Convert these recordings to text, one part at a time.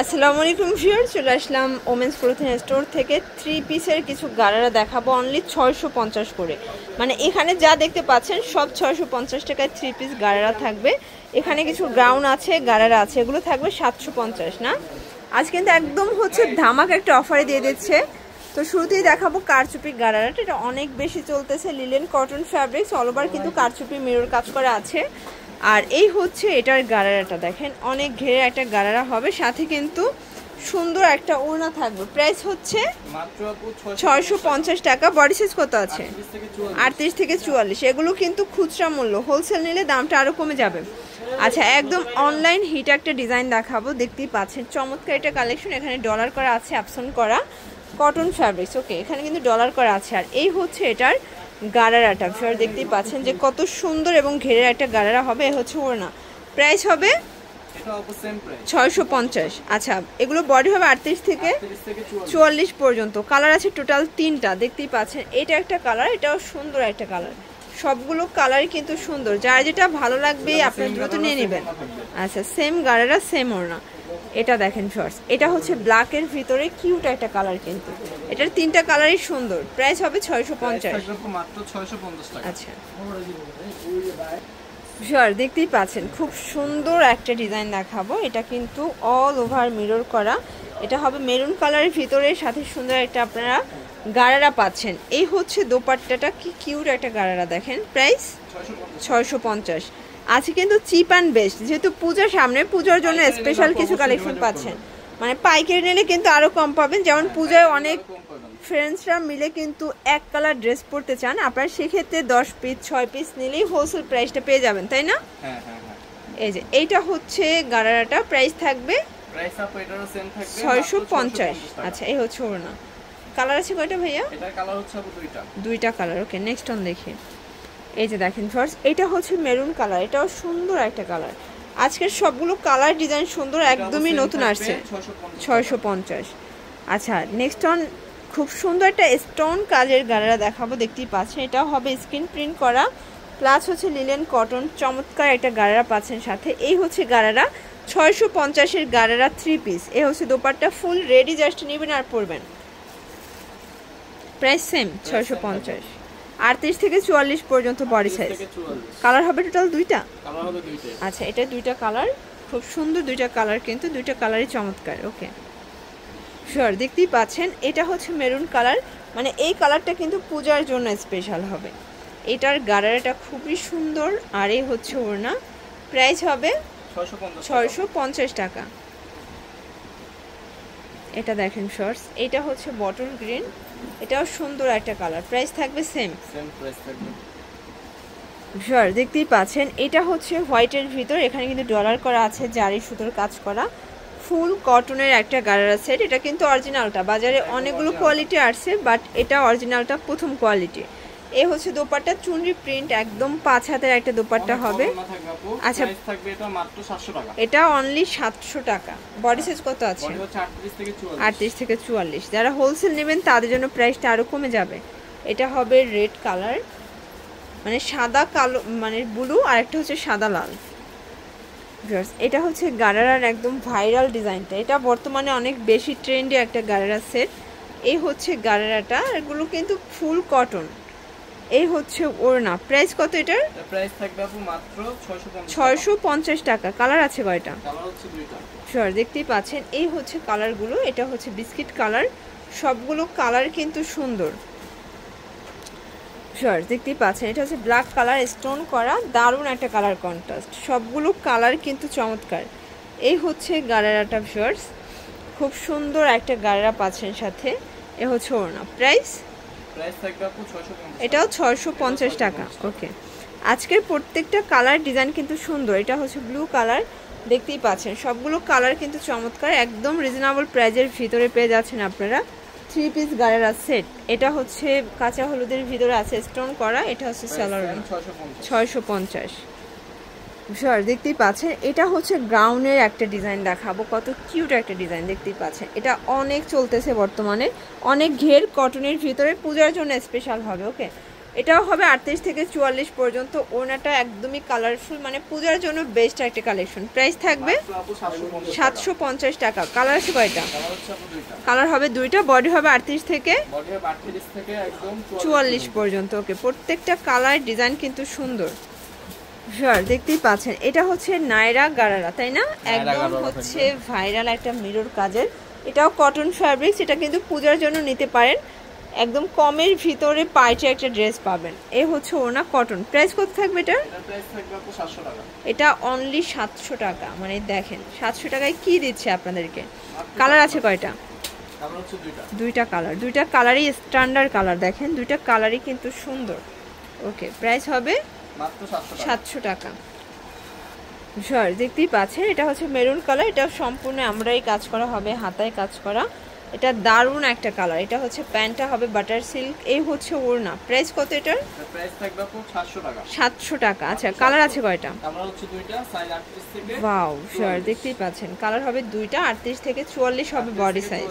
আসসালামু আলাইকুম ভিউয়ার্স, চলে আসলাম ওমেন্স ক্লোথিং স্টোর থেকে। 3 পিসের কিছু গারারা দেখাবো অনলি 650 করে। মানে এখানে যা দেখতে পাচ্ছেন সব 650 টাকায় 3 পিস গারারা থাকবে। এখানে কিছু গ্রাউন্ড আছে, গারারা আছে, এগুলো থাকবে 750 না। আজ কিন্তু একদম হচ্ছে ধামাকা একটা অফারে দিয়ে দিচ্ছে। তো শুরুতেই দেখাবো কারচুপি গারারাটা, এটা অনেক বেশি চলতেছে। Linen cotton fabrics, all over কিন্তু কারচুপি মিরর কাজ করা আছে। আর এই হচ্ছে এটার গারারাটা, দেখেন অনেক ঘেরে একটা গারারা হবে, সাথে কিন্তু সুন্দর একটা ওড়না থাকবে। প্রাইস হচ্ছে মাত্র 650 টাকা। বডি সাইজ কত আছে? 38 থেকে 44। এগুলো কিন্তু খুচরা মূল্য, হোলসেল নিলে দামটা আরো কমে যাবে। আচ্ছা, একদম অনলাইন হিট একটা ডিজাইন দেখাবো, দেখতেই পাচ্ছেন চমৎকার এটা কালেকশন। এখানে ডলার করা আছে, অ্যাপসন করা কটন ফ্যাব্রিক্স। ওকে, এখানে কিন্তু ডলার করা আছে। আর এই হচ্ছে এটার গারারাটা, ফিওর দেখতেই পাচ্ছেন যে কত সুন্দর এবং ঘেরের একটা গারারা হবে। এ হচ্ছে ওড়না। প্রাইস হবে 650। আচ্ছা, এগুলো বডি হবে 38 থেকে 44 পর্যন্ত। কালার আছে টোটাল 3টা, দেখতেই পাচ্ছেন। এটা একটা কালার, এটাও সুন্দর একটা কালার। সবগুলো কালারই কিন্তু সুন্দর, যার যেটা ভালো লাগবে আপনি দ্রুত নিয়ে নেবেন। আচ্ছা, সেম গারারা সেম ওড়না। এটা দেখেন শর্টস, এটা হচ্ছে ব্ল্যাকের ভিতরে কিউট একটা কালার, কিন্তু এটার 3টা কালারই সুন্দর। প্রাইস হবে 650 মাত্র 650 টাকা। আচ্ছা শিওর, দেখতেই পাচ্ছেন খুব সুন্দর একটা ডিজাইন দেখাবো। এটা কিন্তু অল ওভার মিরর করা, এটা হবে মেরুন কালারের ভিতরে, সাথে সুন্দর একটা আপনারা গারারা পাচ্ছেন। এই হচ্ছে দোপাট্টাটা, কি কিউট একটা গারারা, দেখেন। প্রাইস 650 আছে কিন্তু চিপ অ্যান্ড বেস্ট, যেহেতু পূজার সামনে, পূজার জন্য স্পেশাল কিছু কালেকশন পাচ্ছেন। মানে পাইকারি নিলে কিন্তু আরো কম পাবেন। যেমন পূজায় অনেক ফ্রেন্ডসরা মিলে কিন্তু এক কালার ড্রেস পরতে চান, আপনার সেক্ষেত্রে 10 পিস 6 পিস নিলেই হোলসেল প্রাইসটা পেয়ে যাবেন, তাই না? হ্যাঁ হ্যাঁ হ্যাঁ। এই যে এইটা হচ্ছে গারারাটা, প্রাইস থাকবে প্রাইস আপু এটারও সেম থাকবে 650। আচ্ছা, এই হচ্ছে ওড়না। কালার আছে কয়টা ভাইয়া? এটার কালার হচ্ছে আপু দুইটা কালার। ওকে, নেক্সট অন দেখি। এই যে দেখেন ফার্স্ট, এটা হচ্ছে মেরুন কালার, এটাও সুন্দর একটা কালার। আজকের সবগুলো কালার ডিজাইন সুন্দর, একদমই নতুন আসছে। 650। আচ্ছা, নেক্সট অন খুব সুন্দর একটা স্টোন কাজের গারারা দেখাবো, দেখতেই পাচ্ছেন। এটা হবে স্ক্রিন প্রিন্ট করা, প্লাস হচ্ছে লিলেন কটন, চমৎকার একটা গারারা পাচ্ছেন সাথে। এই হচ্ছে গারারা 650-এর গারারা 3 পিস। এই হচ্ছে দোপাট্টা, ফুল রেডি, জাস্ট নেবেন আর পরবেন। Price same 650। 38 থেকে 44 পর্যন্ত বডি সাইজ। কালার হবে টোটাল দুইটা। আচ্ছা, এটা দুইটা কালার, খুব সুন্দর দুইটা কালার, কিন্তু দুইটা কালারই চমৎকার। ওকে শিওর, দেখতেই পাচ্ছেন। এটা হচ্ছে মেরুন কালার, মানে এই কালারটা কিন্তু পূজার জন্য স্পেশাল হবে। এটার গারারাটা খুবই সুন্দর। আর এই হচ্ছে ওড়না। প্রাইস হবে 650 টাকা। এটা দেখেন শর্টস, এটা হচ্ছে বটল গ্রিন, এটাও সুন্দর একটা কালার। প্রাইস থাকবে সেম প্রাইস থাকবে। শিওর, দেখতেই পাচ্ছেন। এটা হচ্ছে হোয়াইটের ভিতর, এখানে কিন্তু ডলার করা আছে, জারি সুতোর কাজ করা, ফুল কটনের একটা গারারা সেট। এটা কিন্তু অরিজিনালটা, বাজারে অনেকগুলো কোয়ালিটি আসছে, বাট এটা অরিজিনালটা প্রথম কোয়ালিটি। এই হচ্ছে দোপাট্টা, চুনরি প্রিন্ট, একদম 5 হাতের একটা দোপাট্টা হবে। আচ্ছা, এটা অনলি 700 টাকা। বডি সাইজ কত আছে? 38 থেকে 44। যারা হোলসেল নেবেন তাদের জন্য প্রাইসটা আরো কমে যাবে। এটা হবে রেড কালার, মানে সাদা কালো, মানে ব্লু, আর একটা হচ্ছে সাদা লাল। এটা হচ্ছে গারারার একদম ভাইরাল ডিজাইনটা, এটা বর্তমানে অনেক বেশি ট্রেন্ডি একটা গারারা সেট। এই হচ্ছে গারারাটা, এগুলো কিন্তু ফুল কটন। এই হচ্ছে ওড়না। প্রাইস কত এটার? প্রাইস থাকবে আপু মাত্র 650 টাকা। কালার আছে কয়টা? কালার হচ্ছে দুইটা। শিওর, দেখতেই পাচ্ছেন। এই হচ্ছে কালারগুলো, এটা হচ্ছে বিস্কিট কালার, সবগুলো কালার কিন্তু সুন্দর। শিওর, দেখতেই পাচ্ছেন। এটা হচ্ছে ব্ল্যাক কালার, স্টোন করা, দারুণ একটা কালার কন্ট্রাস্ট, সবগুলো কালার কিন্তু চমৎকার। এই হচ্ছে গারারাটা শিওর্স, খুব সুন্দর একটা গারারা পাচ্ছেন সাথে। এ হচ্ছে ওড়না। প্রাইস থাকবে আপু 650। এটাও 650 টাকা। ওকে, আজকের প্রত্যেকটা কালার ডিজাইন কিন্তু সুন্দর। এটা হচ্ছে ব্লু কালার, দেখতেই পাচ্ছেন সবগুলো কালার কিন্তু চমৎকার, একদম রিজনেবল প্রাইজের ভিতরে পেয়ে যাচ্ছেন আপনারা 3 পিস গারারা সেট। এটা হচ্ছে কাঁচা হলুদের ভিতরে আছে স্টোন করা, এটা হচ্ছে সালোয়ার 650। শিওর, দেখতেই পাচ্ছেন। এটা হচ্ছে গ্রাউন্ডের একটা ডিজাইন দেখাবো, কত কিউট একটা ডিজাইন, দেখতেই পাচ্ছেন। এটা অনেক চলতেছে বর্তমানে, অনেক ঘের কটনের ভিতরে, পূজার জন্য স্পেশাল হবে। ওকে, এটাও হবে 38 থেকে 44 পর্যন্ত। ওড়নাটা একদমই কালারফুল, মানে পূজার জন্য বেস্ট একটা কালেকশন। প্রাইস থাকবে 750 টাকা। কালার আছে কয়টা? কালার হবে দুইটা, বডি হবে 38 থেকে একদম 44 পর্যন্ত। ওকে, প্রত্যেকটা কালার ডিজাইন কিন্তু সুন্দর। শিওর দেখতেই পাচ্ছেন, এটা হচ্ছে নায়রা গারারা, তাই না? একদম হচ্ছে ভাইরাল একটা মিরর কাজের। এটাও কটন ফ্যাব্রিক্স, এটা কিন্তু পূজার জন্য নিতে পারেন। একদম কমের ভিতরে পাইটে একটা ড্রেস পাবেন। এই হচ্ছে ওনা কটন। প্রাইস কত থাকবে এটা? এটা অনলি 700 টাকা। মানে দেখেন 700 টাকায় কি দিচ্ছে আপনাদেরকে। কালার আছে কয়টা? দুইটা কালার, দুইটা কালারই স্ট্যান্ডার্ড কালার। দেখেন দুইটা কালারই কিন্তু সুন্দর। ওকে, প্রাইস হবে 700 টাকা। শিওর দেখতেই পাচ্ছেন, এটা হচ্ছে মেরুন কালার। এটা সম্পূর্ণ আমরাই কাজ করা হবে, হাতায় কাজ করা। এটা দারুণ একটা কালার। এটা হচ্ছে প্যান্টটা হবে বাটার সিল্ক। এই হচ্ছে ওড়না। প্রাইস কত এটার? প্রাইস থাকবে আপু 700 টাকা। 700 টাকা। আচ্ছা, কালার আছে কয়টা? কালার হচ্ছে দুইটা, সাইজ 38 থেকে ওয়াও, শিওর দেখতেই পাচ্ছেন কালার হবে দুইটা, 38 থেকে 44 হবে বডি সাইজ।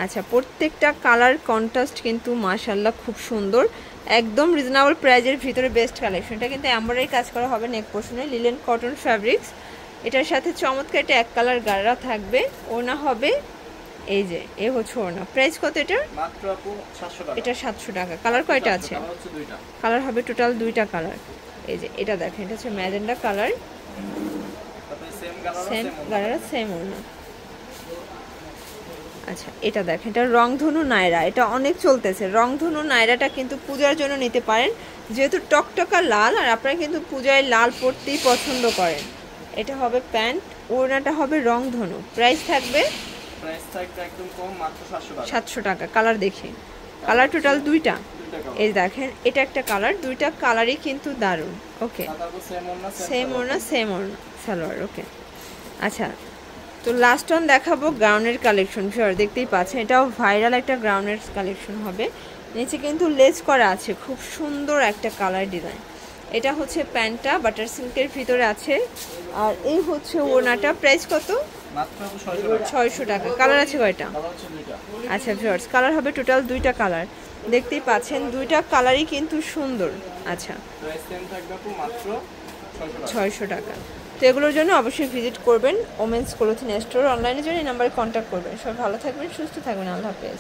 আচ্ছা, প্রত্যেকটা কালার কন্ট্রাস্ট কিন্তু মাশাআল্লাহ খুব সুন্দর। একদম রিজনেবল প্রাইজের ভিতরে বেস্ট কালেকশন। এটা কিন্তু এমব্রয়ডারি কাজ করা হবে নেক পোর্শনে, লিলেন কটন ফ্যাব্রিক্স। এটার সাথে চমৎকার একটা এক কালার গাড়া থাকবে। ওড়না হবে এই যে, এ হচ্ছে ওড়না। প্রাইস কত এটার? মাত্র আপু 700 টাকা। এটা 700 টাকা। কালার কয়টা আছে? কালার হচ্ছে দুইটা। কালার হবে টোটাল দুইটা কালার। এই যে এটা দেখেন, এটা হচ্ছে ম্যাজেন্ডা কালার। তারপরে same colour same colour, same ওড়না। আচ্ছা, এটা দেখেন, এটা রংধনু নায়রা। এটা অনেক চলতেছে রংধনু নায়রাটা, কিন্তু পূজার জন্য নিতে পারেন। যেহেতু টকটকা লাল, আর আপনারা কিন্তু পূজায় লাল পরতেই পছন্দ করেন। এটা হবে প্যান্ট, ওড়নাটা হবে রংধনু। প্রাইস থাকবে একদম কম, মাত্র 700 টাকা। 700 টাকা। কালার দেখি, কালার টোটাল দুইটা। এই দেখেন, এটা একটা কালার, দুইটা কালারই কিন্তু দারুণ। ওকে, সেম ওড়না সেম ওড়না সালোয়ার। ওকে, আচ্ছা, তো লাস্ট ওয়ান দেখাবো গাউনের কালেকশন। শিওর দেখতেই পাচ্ছেন, এটাও ভাইরাল একটা গাউনের কালেকশন হবে। নিচে কিন্তু লেস করা আছে, খুব সুন্দর একটা কালার ডিজাইন। এটা হচ্ছে প্যান্টটা বাটার সিল্কের ভিতরে আছে, আর এই হচ্ছে ওড়নাটা। প্রাইস কত? মাত্র 600 টাকা। কালার আছে কয়টা? আচ্ছা ভিউয়ার্স, কালার হবে টোটাল দুইটা কালার। দেখতেই পাচ্ছেন দুইটা কালারই কিন্তু সুন্দর। আচ্ছা, প্রাইস সেম থাকবে আপু, মাত্র 600 টাকা। তো এগুলোর জন্য অবশ্যই ভিজিট করবেন ওমেন্স ক্লোথিং স্টোর। অনলাইনের জন্য এই নাম্বারে কন্ট্যাক্ট করবেন। সবাই ভালো থাকবেন, সুস্থ থাকবেন। আল্লাহ হাফেজ।